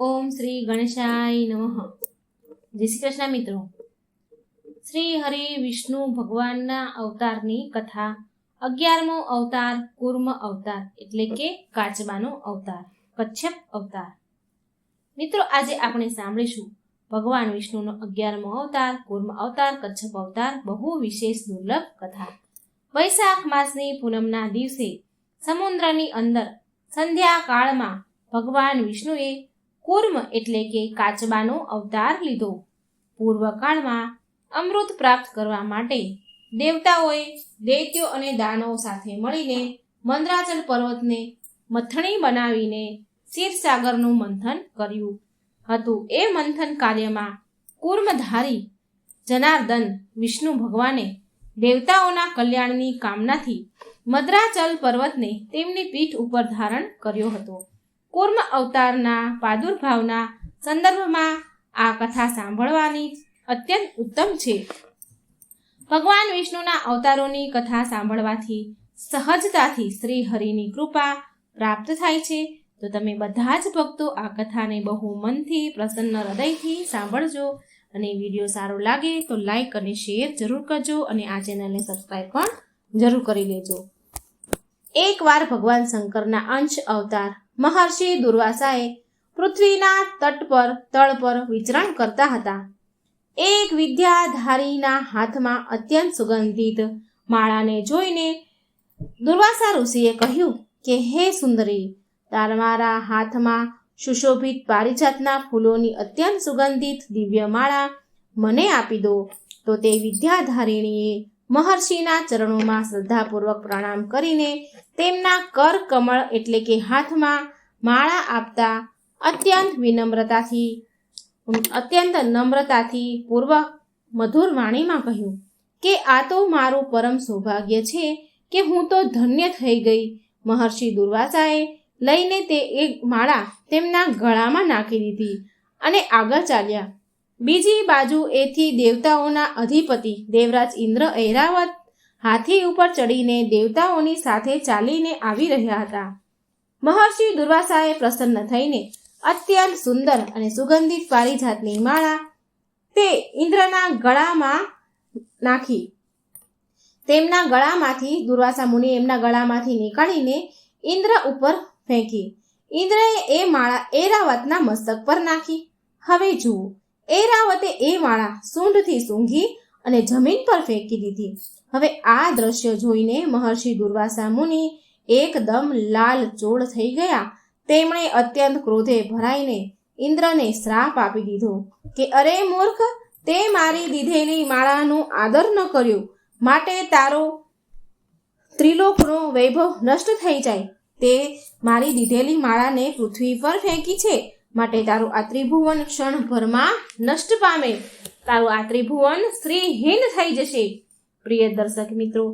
ઓમ શ્રી ગણેશાય નમઃ. જય શ્રી કૃષ્ણ મિત્રો. શ્રી હરિ વિષ્ણુ ભગવાનના અવતારની કથા 11મો અવતાર કૂર્મ અવતાર એટલે કે કાચબાનો અવતાર, કચ્છપ અવતાર. મિત્રો, આજે આપણે સાંભળીશું ભગવાન વિષ્ણુનો 11મો અવતાર કૂર્મ અવતાર, કચ્છપ અવતાર, બહુ વિશેષ દુર્લભ કથા. વૈશાખ માસની પૂનમના દિવસે સમુદ્રની અંદર સંધ્યા કાળમાં ભગવાન વિષ્ણુએ કૂર્મ એટલે કે કાચબાનો અવતાર લીધો. પૂર્વકાળમાં અમૃત પ્રાપ્ત કરવા માટે દેવતાઓએ દૈત્યો અને દાનવો સાથે મળીને મંદરાચલ પર્વતને મથણી બનાવીને ક્ષીરસાગરનું મંથન કર્યું હતું. એ મંથન કાર્યમાં કૂર્મધારી જનાર્દન વિષ્ણુ ભગવાને દેવતાઓના કલ્યાણની કામનાથી મંદરાચલ પર્વતને તેમની પીઠ ઉપર ધારણ કર્યો હતો. કૂર્મ અવતારના પ્રાદુર્ભાવના સંદર્ભમાં આ કથા સાંભળવાની અત્યંત ઉત્તમ છે. ભગવાન વિષ્ણુના અવતારોની કથા સાંભળવાથી સહજતાથી શ્રી હરિની કૃપા પ્રાપ્ત થાય છે. તો તમે બધા જ ભક્તો આ કથાને બહુ મનથી, પ્રસન્ન હૃદયથી સાંભળજો. અને વિડીયો સારો લાગે તો લાઈક અને શેર જરૂર કરજો અને આ ચેનલને સબસ્ક્રાઈબ પણ જરૂર કરી લેજો. એકવાર ભગવાન શંકરના અંશ અવતાર મહર્ષિ દુર્વાસાએ પૃથ્વીના તળ પર વિચરણ કરતા હતા. એક વિદ્યાધારીના હાથમાં અત્યંત સુગંધિત માળાને જોઈને દુર્વાસા ઋષિએ કહ્યું કે હે સુંદરી, તમારા હાથમાં સુશોભિત પારિજાતના ફૂલોની અત્યંત સુગંધિત દિવ્ય માળા મને આપી દો. તો તે વિદ્યાધારિણીએ મહર્ષિના ચરણોમાં શ્રદ્ધાપૂર્વક પ્રણામ કરીને તેમના કર કમળ એટલે કે હાથમાં માળા આપતા અત્યંત નમ્રતાથી પૂર્વક મધુર વાણીમાં કહ્યું કે આ તો મારું પરમ સૌભાગ્ય છે કે હું તો ધન્ય થઈ ગઈ. મહર્ષિ દુર્વાસાએ લઈને તે એક માળા તેમના ગળામાં નાખી દીધી અને આગળ ચાલ્યા. બીજી બાજુ એથી દેવતાઓના અધિપતિ દેવરાજ ઇન્દ્ર ઐરાવત હાથી ઉપર ચડીને દેવતાઓની સાથે ચાલીને આવી રહ્યા હતા. મહર્ષિ દુર્વાસાએ પ્રસન્ન થઈને અત્યંત સુંદર અને સુગંધિત પારિજાતની માળા તે ઇન્દ્રના ગળામાં નાખી. તેમના ગળામાંથી દુર્વાસા મુનિ એમના ગળામાંથી નીકાળીને ઇન્દ્ર ઉપર ફેંકી. ઇન્દ્રએ એ માળા ઐરાવતના મસ્તક પર નાખી. હવે જુઓ, ઐરાવતે એ માળા સૂંઢથી સૂંઘી અને જમીન પર ફેંકી દીધી. હવે આ દ્રશ્ય જોઈને મહર્ષિ દુર્વાસા મુનિ એકદમ લાલ ચોળ થઈ ગયા. તેમણે અત્યંત ક્રોધે ભરાઈને ઇન્દ્રને શ્રાપ આપી દીધો કે અરે મૂર્ખ, તે મારી દીધેલી માળાનો આદર ન કર્યો, માટે તારો ત્રિલોકનો વૈભવ નષ્ટ થઈ જાય. તે મારી દીધેલી માળાને પૃથ્વી પર ફેંકી છે, માટે તારું આ ત્રિભુવન ક્ષણભરમાં નષ્ટ પામે. તારું આ ત્રિભુવન શ્રીહીન થઈ જશે. પ્રિય દર્શક મિત્રો,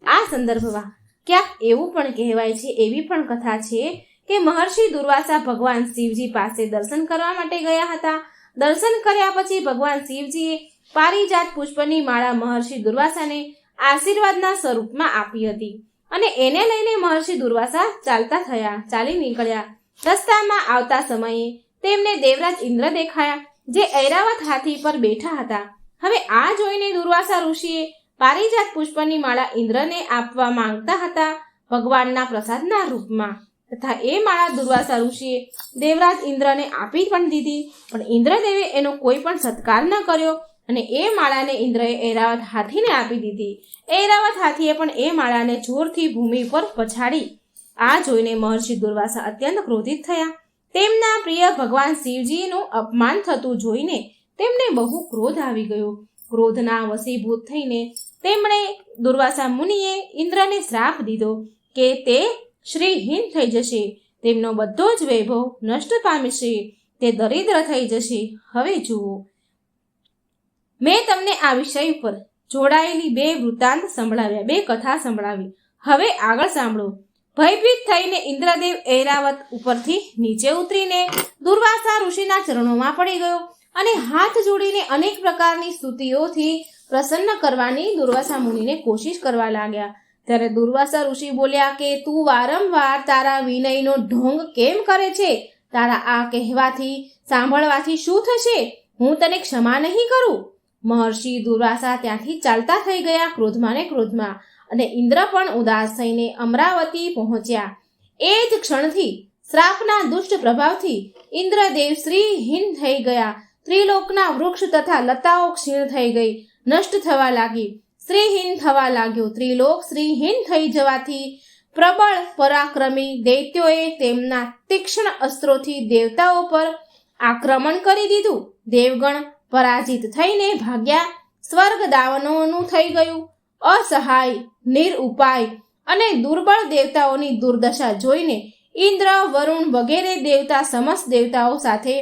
આ સંદર્ભમાં ક્યાંક એવું પણ કહેવાય છે, એવી પણ કથા છે કે મહર્ષિ દુર્વાસા ભગવાન શિવજી પાસે દર્શન કરવા માટે ગયા હતા. દર્શન કર્યા પછી ભગવાન શિવજીએ પારિજાત પુષ્પની માળા મહર્ષિ દુર્વાસાને આશીર્વાદના સ્વરૂપમાં આપી હતી અને એને લઈને મહર્ષિ દુર્વાસા ચાલી નીકળ્યા. રસ્તામાં આવતા સમયે તેમને દેવરાજ ઇન્દ્ર દેખાયા, જે ઐરાવત હાથી પર બેઠા હતા. હવે આ જોઈને દુર્વાસા ઋષિએ પારિજાત પુષ્પની માળા ઇન્દ્રને આપવા માંગતા હતા ભગવાનના પ્રસાદના રૂપમાં, તથા એ માળા દુર્વાસા ઋષિએ દેવરાજ ઇન્દ્રને આપી પણ દીધી. પણ ઇન્દ્રદેવે એનો કોઈ પણ સત્કાર ન કર્યો અને એ માળાને ઇન્દ્રએ ઐરાવત હાથીને આપી દીધી. ઐરાવત હાથીએ પણ એ માળાને જોરથી ભૂમિ પર પછાડી. આ જોઈને મહર્ષિ દુર્વાસા અત્યંત ક્રોધિત થયા. તેમના પ્રિય ભગવાન શિવજીનું અપમાન થતું જોઈને તેમને બહુ ક્રોધ આવી ગયો. ક્રોધના વશીભૂત થઈને તેમણે દુર્વાસા મુનિએ ઇન્દ્રને શ્રાપ દીધો કે તે શ્રીહીન થઈ જશે, તેમનો બધો જ વૈભવ નષ્ટ પામશે, તે દરિદ્ર થઈ જશે. હવે જુઓ, મેં તમને આ વિષય પર જોડાયેલી બે વૃત્તાંત સંભળાવ્યા, બે કથા સંભળાવી. હવે આગળ સાંભળો. ભયભીત થઈને ઇન્દ્રદેવ ઐરાવત ઉપરથી નીચે ઉતરીને દુર્વાસા ઋષિના ચરણોમાં પડી ગયો અને હાથ જોડીને અનેક પ્રકારની સ્તુતિઓથી પ્રસન્ન કરવાની દુર્વાસા મુનિને કોશિશ કરવા લાગ્યા. ત્યારે દુર્વાસા ઋષિ બોલ્યા કે તું વારંવાર તારા વિનયનો ઢોંગ કેમ કરે છે? તારા આ કહેવાથી સાંભળવાથી શું થશે? હું તને ક્ષમા નહીં કરું. મહર્ષિ દુર્વાસા ત્યાંથી ચાલતા થઈ ગયા ક્રોધમાં ને ક્રોધમાં, અને ઇન્દ્ર પણ ઉદાસ થઈને અમરાવતી પહોંચ્યા. એ જ ક્ષણથી શ્રાપના દુષ્ટ પ્રભાવથી ઇન્દ્રદેવ શ્રીહીન થઈ ગયા. ત્રિલોકના વૃક્ષ તથા લતાઓ ક્ષીણ થઈ ગઈ, નષ્ટ થવા લાગી, શ્રીહીન થવા લાગ્યો. ત્રિલોક શ્રીહીન થઈ જવાથી પ્રબળ પરાક્રમી દૈત્યોએ તેમના તીક્ષ્ણ અસ્ત્રોથી દેવતાઓ પર આક્રમણ કરી દીધું. દેવગણ પરાજિત થઈને ભાગ્યા. સ્વર્ગ દાનવોનું થઈ ગયું. અસહાય, નિરુપાય અને દુર્બળ દેવતાઓની દુર્દશા જોઈને ઇન્દ્ર, વરુણ વગેરે દેવતા સમસ્ત દેવતાઓ સાથે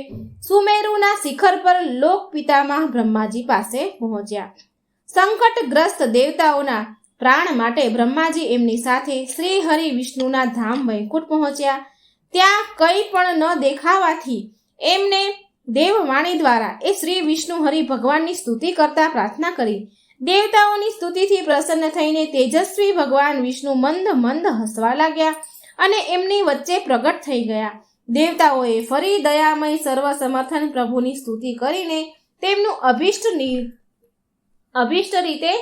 સુમેરુના શિખર પર લોક પિતામહ બ્રહ્માજી પાસે પહોંચ્યા. સંકટગ્રસ્ત દેવતાઓના પ્રાણ માટે બ્રહ્માજી એમની સાથે શ્રી હરિ વિષ્ણુના ધામ વૈકુંઠ પહોંચ્યા. ત્યાં કંઈ પણ ન દેખાવાથી એમને દેવવાણી દ્વારા એ શ્રી વિષ્ણુ હરિ ભગવાનની સ્તુતિ કરતા પ્રાર્થના કરી. દેવતાઓની સ્તુતિથી પ્રસન્ન થઈને તેજસ્વી ભગવાન વિષ્ણુ મંદ મંદ હસવા લાગ્યા અને એમની વચ્ચે પ્રગટ થઈ ગયા. દેવતાઓએ ફરી દયામય સર્વસમર્થન પ્રભુની સ્તુતિ કરીને તેમનું અભિષ્ટ રીતે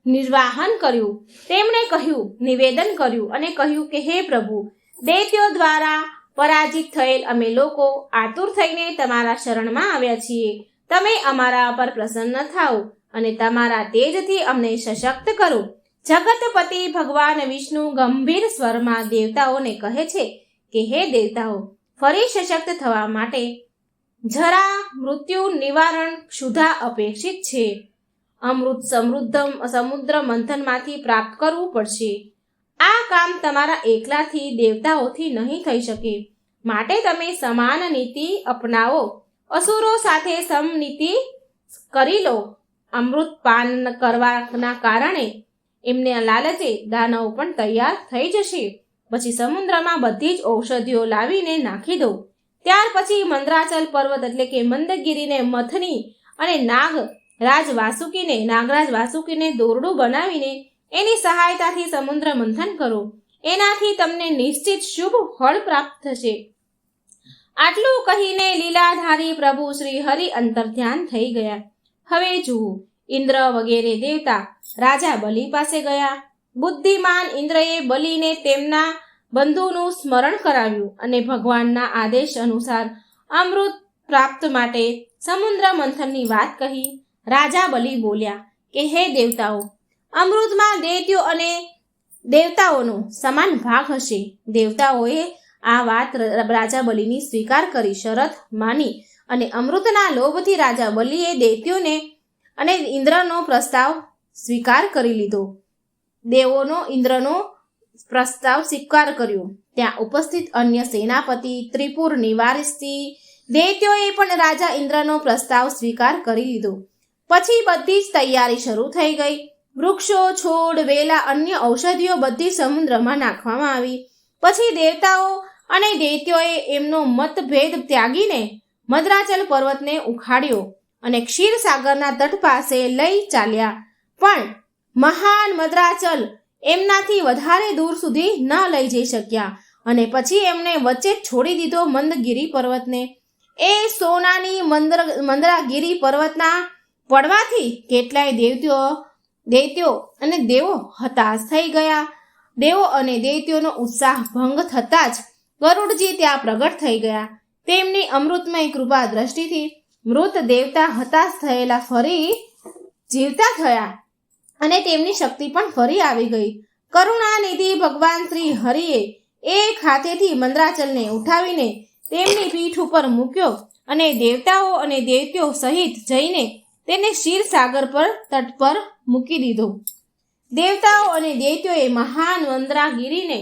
નિર્વાહન કર્યું. તેમણે કહ્યું, નિવેદન કર્યું અને કહ્યું કે હે પ્રભુ, દૈત્યો દ્વારા પરાજિત થયેલ અમે લોકો આતુર થઈને તમારા શરણમાં આવ્યા છીએ. તમે અમારા પર પ્રસન્ન થાઓ અને તમારા તેજથી અમને સશક્ત કરો. જગતપતિ ભગવાન વિષ્ણુ ગંભીર સ્વરમાં દેવતાઓને કહે છે કે હે દેવતાઓ, ફરી સશક્ત થવા માટે જરા મૃત્યુ નિવારણ ક્ષુધા અપેક્ષિત છે. અમૃત સમુદ્ર મંથનમાંથી પ્રાપ્ત કરવું પડશે. આ કામ તમારા એકલાથી દેવતાઓથી નહીં થઈ શકે. માટે તમે સમાન નીતિ અપનાવો. અસુરો સાથે સમનીતિ કરી લો. અમૃત પાન કરવાના કારણે એમને લાલચે દાનવ પણ તૈયાર થઈ જશે. પછી સમુદ્રમાં બધી જ ઔષધિઓ લાવીને નાખી દો. ત્યાર પછી મંદરાચલ પર્વત એટલે કે મંદગીરીને મથની અને નાગરાજ વાસુકીને દોરડું બનાવીને એની સહાયતાથી સમુદ્ર મંથન કરો. એનાથી તમને નિશ્ચિત શુભ ફળ પ્રાપ્ત થશે. આટલું કહીને લીલાધારી પ્રભુ શ્રી હરિ અંતર્ધ્યાન થઈ ગયા. હવે જુઓ, ઇન્દ્ર વગેરે દેવતા રાજા બલિ પાસે ગયા. બુદ્ધિમાન ઇન્દ્રએ બલિને તેમના બંધુનું સ્મરણ કરાવ્યું અને ભગવાનના આદેશ અનુસાર અમૃત પ્રાપ્ત માટે સમુદ્ર મંથનની વાત કહી. રાજા બલિ બોલ્યા કે હે દેવતાઓ, અમૃતમાં દૈત્યો અને દેવતાઓનો સમાન ભાગ હશે. દેવતાઓએ આ વાત રાજા બલિની સ્વીકાર કરી, શરત માની અને અમૃતના લોભથી રાજા બલિએ દૈત્યોને અને ઇન્દ્રનો પ્રસ્તાવ સ્વીકાર કરી લીધો. દેવોનો ઇન્દ્રનો પ્રસ્તાવ સ્વીકાર કર્યો. ત્યાં ઉપસ્થિત અન્ય સેનાપતિ, ત્રિપુર નિવાસી દૈત્યોએ પણ રાજા ઇન્દ્રનો પ્રસ્તાવ સ્વીકાર કરી લીધો. પછી બધી જ તૈયારી શરૂ થઈ ગઈ. વૃક્ષો, છોડ, વેલા, અન્ય ઔષધિઓ બધી સમુદ્રમાં નાખવામાં આવી. પછી દેવતાઓ અને દૈત્યોએ એમનો મતભેદ ત્યાગીને મંદરાચલ પર્વતને ઉખાડ્યો અને ક્ષીરસાગરના તટ પાસે લઈ ચાલ્યા. પણ મહાન મંદરાચલ એમનાથી વધારે દૂર સુધી ન લઈ જઈ શક્યા અને પછી એમને વચ્ચે જ છોડી દીધો મંદગીરી પર્વતને. એ સોનાની મંદરાગીરી પર્વતના પડવાથી કેટલાય દૈત્યો અને દેવો હતાશ થઈ ગયા. દેવો અને દૈત્યોનો ઉત્સાહ ભંગ થતાં જ ગરુડજી ત્યાં પ્રગટ થઈ ગયા. તેમની અમૃતમય કૃપા દ્રષ્ટિથી મૃત દેવતા હતાશ થયેલા ફરી જીવતા થયા અને તેમની શક્તિ પણ ફરી આવી ગઈ. કરુણાનિધિ ભગવાન શ્રી હરિએ એક હાથેથી મંદરાચલને ઉઠાવીને તેમની પીઠ ઉપર મૂક્યો અને દેવતાઓ અને દૈત્યો સહિત જઈને તેને ક્ષીરસાગર પર તટ પર મૂકી દીધો. દેવતાઓ અને દૈત્યોએ મહાન મંદરાગીરીને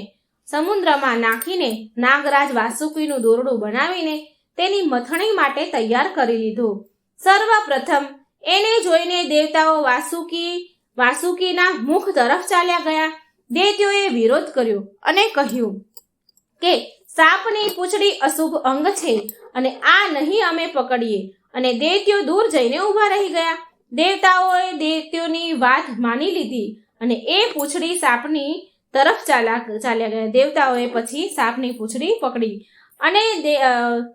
સમુદ્રમાં નાખીને નાગરાજ વાસુકીનું દોરડું બનાવીને તેની મથણી માટે તૈયાર કરી લીધું. સર્વપ્રથમ એને જોઈને દેવતાઓ વાસુકીના મુખ તરફ ચાલ્યા ગયા. દૈત્યોએ વિરોધ કર્યો અને કહ્યું કે સાપની પૂંછડી અશુભ અંગ છે અને આ નહીં અમે પકડીએ. અને દૈત્યો દૂર જઈને ઊભા રહી ગયા. દેવતાઓએ દૈત્યોની વાત માની લીધી અને એ પૂંછડી સાપની તરફ ચાલ્યા ગયા. દેવતાઓએ પછી સાપની પૂંછડી પકડી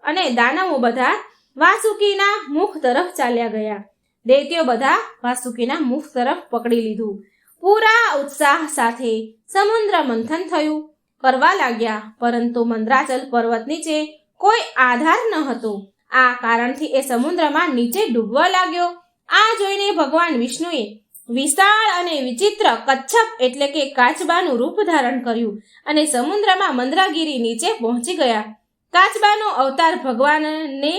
અને દાનવો બધા વાસુકીના મુખ તરફ ચાલ્યા ગયા. દૈત્યો બધા વાસુકીના મુખ તરફ પકડી લીધું. પૂરા ઉત્સાહ સાથે સમુદ્ર મંથન થયું કરવા લાગ્યા, પરંતુ મંદરાચલ પર્વત નીચે કોઈ આધાર ન હતો. આ કારણથી એ સમુદ્રમાં નીચે ડૂબવા લાગ્યો. આ જોઈને ભગવાન વિષ્ણુએ વિશાળ અને વિચિત્ર કચ્છપ એટલે કે કાચબાનું રૂપ ધારણ કર્યું અને સમુદ્રમાં મંદરાગીરી નીચે પહોંચી ગયા. કાચબાનો અવતાર ભગવાનને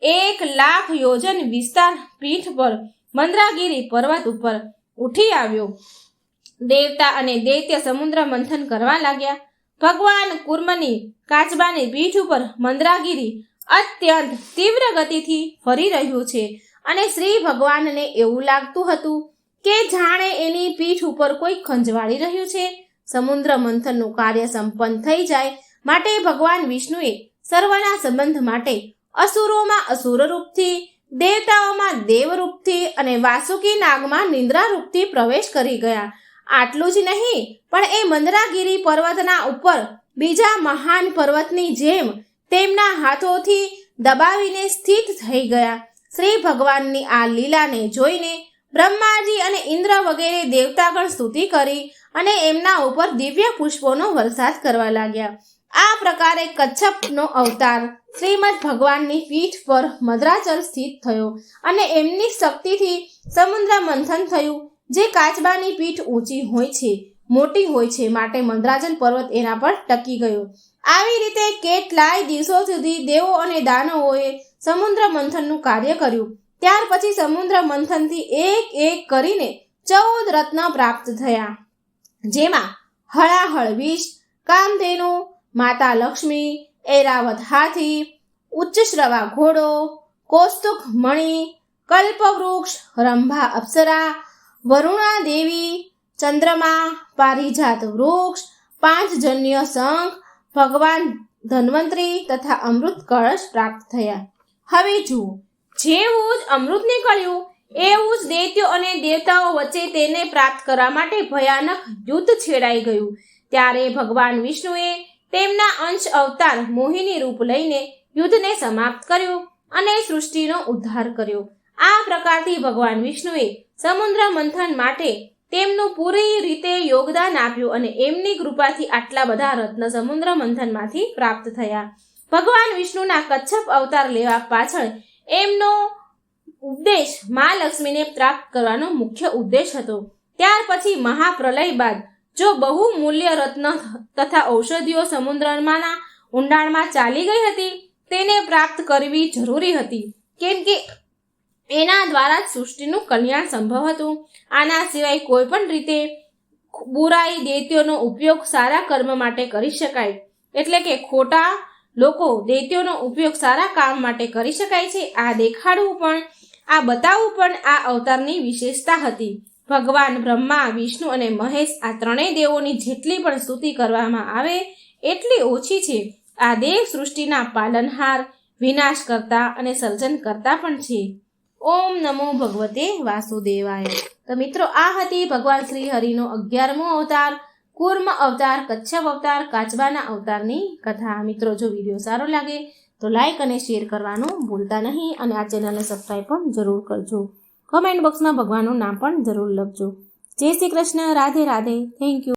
1,00,000 યોજન વિસ્તાર પીઠ પર મંદરાગીરી પર્વત ઉપર ઉઠી આવ્યો. દેવતા અને દૈત્ય સમુદ્ર મંથન કરવા લાગ્યા. ભગવાન કુર્મની કાચબાની પીઠ ઉપર મંદરાગીરી અત્યંત તીવ્ર ગતિથી ફરી રહ્યું છે અને શ્રી ભગવાનને એવું લાગતું હતું કે જાણે એની પીઠ ઉપર કોઈ ખંજવાળી રહ્યું છે. સમુદ્ર મંથનનું કાર્ય સંપન્ન થઈ જાય માટે ભગવાન વિષ્ણુએ સર્વના સંબંધ માટે અસુરોમાં અસુર રૂપથી, દેવતાઓમાં દેવ રૂપથી અને વાસુકી નાગમાં નિંદ્રા રૂપથી પ્રવેશ કરી ગયા. આટલું જ નહીં, પણ એ મંદરાગીરી પર્વતના ઉપર બીજા મહાન પર્વતની જેમ તેમના હાથોથી દબાવીને સ્થિત થઈ ગયા. શ્રી ભગવાનની આ લીલાને જોઈને બ્રહ્માજી અને ઇન્દ્ર વગેરે દેવતાગણ સ્તુતિ કરી અને એમના ઉપર દિવ્ય પુષ્પોનો વરસાદ કરવા લાગ્યા. આ પ્રકારે કચ્છપનો અવતાર શ્રીમદ ભગવાનની પીઠ પર મંદરાચલ સ્થિત થયો અને એમની શક્તિથી સમુદ્ર મંથન થયું. જે કાચબાની પીઠ ઊંચી હોય છે, મોટી હોય છે, માટે મંદરાચલ પર્વત એના પર ટકી ગયો. આવી રીતે કેટલાય દિવસો સુધી દેવો અને દાનવોએ સમુદ્ર મંથનનું કાર્ય કર્યું. ત્યાર પછી સમુદ્ર મંથનથી એક એક કરીને 14 રત્ન પ્રાપ્ત થયા, જેમાં હળાહળ વિષ, કામધેનુ, માતા લક્ષ્મી, ઐરાવત હાથી, ઉચ્ચશ્રવા ઘોડો, કૌસ્તુક મણિ, કલ્પવૃક્ષ, રંભા અપ્સરા, વરુણા દેવી, ચંદ્રમા, પારિજાત વૃક્ષ, 5 જન્ય શંખ, ભગવાન ધન્વંતરી તથા અમૃત કળશ પ્રાપ્ત થયા. હવે જુઓ, જેવું જ અમૃત નીકળ્યું એવું જ દૈત્યો અને દેવતાઓ વચ્ચે તેને પ્રાપ્ત કરવા માટે ભયાનક યુદ્ધ છેડાઈ ગયું. ત્યારે ભગવાન વિષ્ણુએ તેમના અંશ અવતાર મોહિની રૂપ લઈને યુદ્ધને સમાપ્ત કર્યું અને સૃષ્ટિનો ઉદ્ધાર કર્યો. આ પ્રકારથી ભગવાન વિષ્ણુએ સમુદ્ર મંથન માટે તેમનું પૂરી રીતે યોગદાન આપ્યું અને એમની કૃપાથી આટલા બધા રત્ન સમુદ્ર મંથનમાંથી પ્રાપ્ત થયા. ભગવાન વિષ્ણુના કચ્છપ અવતાર લેવા પાછળ એમનો ઉદ્દેશ મા લક્ષ્મીને પ્રાપ્ત કરવાનો મુખ્ય ઉદ્દેશ હતો. ત્યાર પછી મહાપ્રલય બાદ જો બહુ મૂલ્ય રત્ન તથા ઔષધિઓ સમુદ્રમાંના ઊંડાણમાં ચાલી ગઈ હતી, તેને પ્રાપ્ત કરવી જરૂરી હતી, કેમ કે એના દ્વારા જ સૃષ્ટિનું કલ્યાણ સંભવ હતું. આના સિવાય કોઈ પણ રીતે બુરાઈ દૈત્યોનો ઉપયોગ સારા કર્મ માટે કરી શકાય, એટલે કે ખોટા લોકો દૈત્યોનો ઉપયોગ સારા કામ માટે કરી શકાય છે. આ દેખાડવું પણ, આ બતાવવું પણ આ અવતારની વિશેષતા હતી. ભગવાન બ્રહ્મા, વિષ્ણુ અને મહેશ આ ત્રણેય દેવોની જેટલી પણ સ્તુતિ કરવામાં આવે એટલી ઓછી છે. આ દેવ સૃષ્ટિના પાલનહાર, વિનાશ કરતા અને સર્જન કરતા પણ છે. ઓમ નમો ભગવતે વાસુદેવાય. તો મિત્રો, આ હતી ભગવાન શ્રી હરિનો 11મો અવતાર, કૂર્મ અવતાર, કચ્છપ અવતાર, કાચબાના અવતારની કથા. મિત્રો, જો વિડીયો સારો લાગે તો લાઈક અને શેર કરવાનું ભૂલતા નહીં અને આ ચેનલને સબસ્ક્રાઈબ પણ જરૂર કરજો. કમેન્ટ બોક્સમાં ભગવાનનું નામ પણ જરૂર લખજો. જય શ્રી કૃષ્ણ. રાધે રાધે. Thank you.